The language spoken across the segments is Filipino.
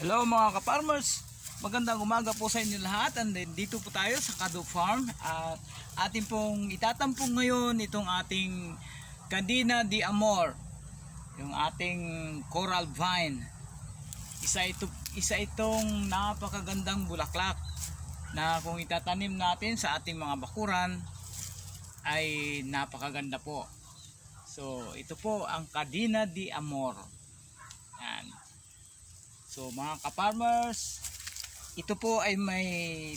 Hello mga ka-farmers, magandang umaga po sa inyo lahat. And then, dito po tayo sa Kado Farm at ating pong itatampong ngayon itong ating Candina de Amor, yung ating coral vine. Isa itong napakagandang bulaklak na kung itatanim natin sa ating mga bakuran ay napakaganda po. So ito po ang Candina de Amor. Yan. So mga ka-farmers, ito po ay may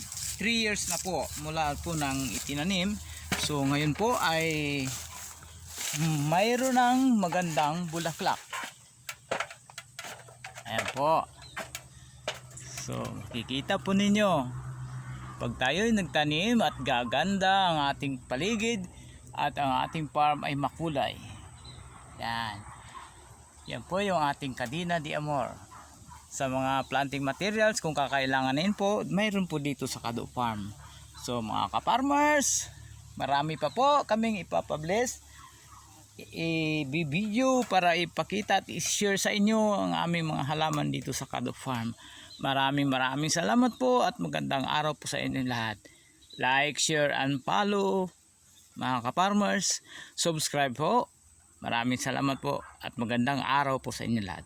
3 years na po mula po nang itinanim. So ngayon po ay mayroon ng magandang bulaklak. Ayan po. So makikita po ninyo, pag tayo ay nagtanim at gaganda ang ating paligid at ang ating farm ay makulay. Yan. Yan po yung ating Candina de Amor. Sa mga planting materials, kung kakailanganin po, mayroon po dito sa Kado Farm. So mga ka-farmers, marami pa po kaming ipapublish, i-video para ipakita at i-share sa inyo ang aming mga halaman dito sa Kado Farm. Maraming salamat po at magandang araw po sa inyo lahat. Like, share, and follow mga ka-farmers. Subscribe po. Maraming salamat po at magandang araw po sa inyo lahat.